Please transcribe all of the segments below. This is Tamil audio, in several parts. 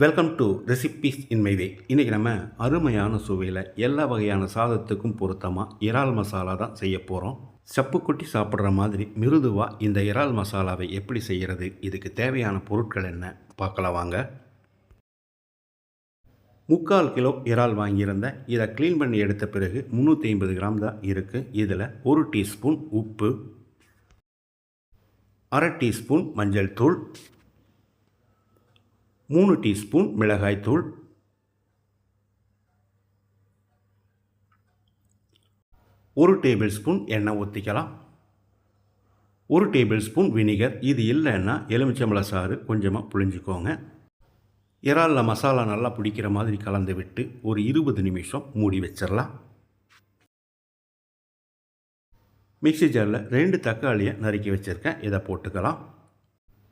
Welcome to recipes in my way. இன்றைக்கி நம்ம அருமையான சுவையில் எல்லா வகையான சாதத்துக்கும் பொருத்தமாக இறால் மசாலா தான் செய்ய போகிறோம். சப்புக்குட்டி சாப்பிட்ற மாதிரி மிருதுவாக இந்த இறால் மசாலாவை எப்படி செய்கிறது, இதுக்கு தேவையான பொருட்கள் என்ன பார்க்கலாம் வாங்க. 3/4 கிலோ இறால் வாங்கியிருந்தேன். இதை க்ளீன் பண்ணி எடுத்த பிறகு 350 கிராம் தான் இருக்குது. இதில் 1 டீஸ்பூன் உப்பு, 1/2 டீஸ்பூன் மஞ்சள் தூள், 3 டீஸ்பூன் மிளகாய்த்தூள், 1 டேபிள் ஸ்பூன் எண்ணெய் ஊற்றிக்கலாம், 1 டேபிள் ஸ்பூன் வினிகர். இது இல்லைன்னா எலுமிச்சம்பழம் சாறு கொஞ்சமாக புழிஞ்சிக்கோங்க. இறாலில் மசாலா நல்லா பிடிக்கிற மாதிரி கலந்து விட்டு ஒரு 20 நிமிஷம் மூடி வச்சிடலாம். மிக்ஸி ஜாரில் 2 தக்காளியை நறுக்கி வச்சுருக்கேன், இதை போட்டுக்கலாம்.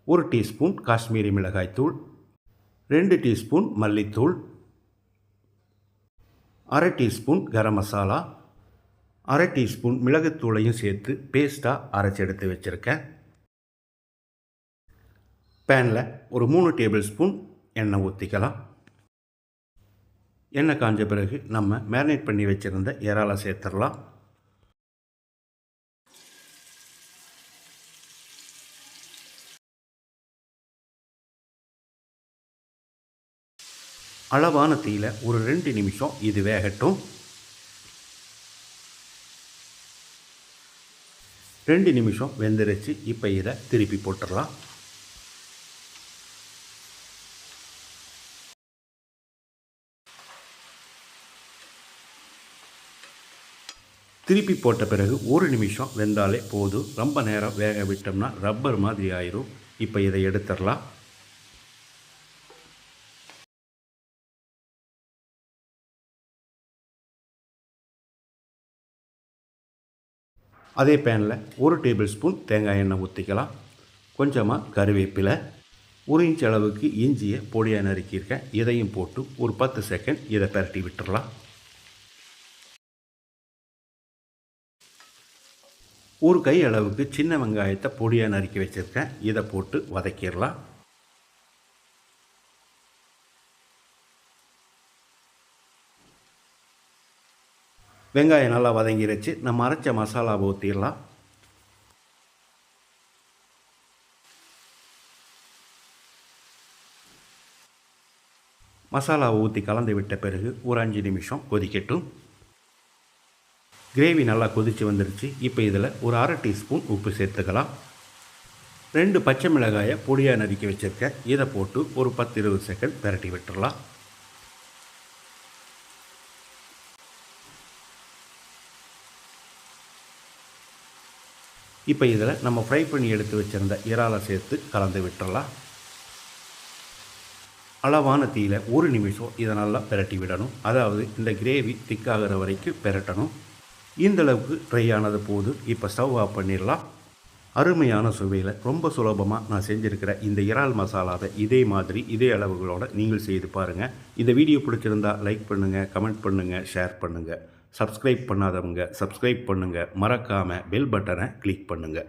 1 டீஸ்பூன் காஷ்மீரி மிளகாய்த்தூள், 2 டீஸ்பூன் மல்லித்தூள், 1/2 டீஸ்பூன் கரம் மசாலா, 1/2 டீஸ்பூன் மிளகுத்தூளையும் சேர்த்து பேஸ்ட்டாக அரைச்சி எடுத்து வச்சுருக்கேன். பேனில் ஒரு 3 டேபிள் ஸ்பூன் எண்ணெய் ஊற்றிக்கலாம். எண்ணெய் காஞ்ச பிறகு நம்ம மேரினேட் பண்ணி வச்சுருந்த இறாலை சேர்த்துடலாம். அளவான தீயில ஒரு 2 நிமிஷம் இது வேகட்டும். 2 நிமிஷம் வெந்துருச்சு. இப்போ இதை திருப்பி போட்டுடலாம். திருப்பி போட்ட பிறகு 1 நிமிஷம் வெந்தாலே போதும். ரொம்ப நேரம் வேக விட்டோம்னா ரப்பர் மாதிரி ஆயிரும். இப்போ இதை எடுத்துடலாம். அதே பேனில் 1 டேபிள் ஸ்பூன் தேங்காய் எண்ணெய் ஊற்றிக்கலாம். கொஞ்சமாக கருவேப்பிலை, 1 இன்ச் அளவுக்கு இஞ்சியை பொடியாக நறுக்கியிருக்கேன். இதையும் போட்டு ஒரு 10 செகண்ட் இதை பரட்டி விட்டுடலாம். 1 கை அளவுக்கு சின்ன வெங்காயத்தை பொடியாக நறுக்கி வச்சுருக்கேன். இதை போட்டு வதக்கிடலாம். வெங்காயம் நல்லா வதங்கிருச்சு. நம்ம அரைச்ச மசாலாவை ஊற்றிடலாம். மசாலாவை ஊற்றி கலந்து விட்ட பிறகு ஒரு 5 நிமிஷம் கொதிக்கட்டும். கிரேவி நல்லா கொதித்து வந்துருச்சு. இப்போ இதில் ஒரு 1/2 டீஸ்பூன் உப்பு சேர்த்துக்கலாம். 2 பச்சை மிளகாயை பொடியாக நறுக்கி வச்சுருக்கேன். இதை போட்டு ஒரு 10-20 செகண்ட் பரட்டி விட்டுடலாம். இப்போ இதில் நம்ம ஃப்ரை பண்ணி எடுத்து வச்சுருந்த இறாலை சேர்த்து கலந்து விட்டுடலாம். அளவான தீயில 1 நிமிஷம் இதை நல்லா பிரட்டி விடணும். அதாவது இந்த கிரேவி திக்காகிற வரைக்கும் பிரட்டணும். இந்தளவுக்கு ட்ரை ஆனது போது இப்போ ஸ்டவ் ஆஃப் பண்ணிடலாம். அருமையான சுவையில் ரொம்ப சுலபமாக நான் செஞ்சுருக்கிற இந்த இறால் மசாலாவை இதே மாதிரி இதே அளவுகளோடு நீங்கள் செய்து பாருங்கள். இந்த வீடியோ பிடிச்சிருந்தால் லைக் பண்ணுங்கள், கமெண்ட் பண்ணுங்கள், ஷேர் பண்ணுங்கள். சப்ஸ்கிரைப் பண்ணாதவங்க சப்ஸ்கிரைப் பண்ணுங்கள். மறக்காமல் பெல் பட்டனை கிளிக் பண்ணுங்கள்.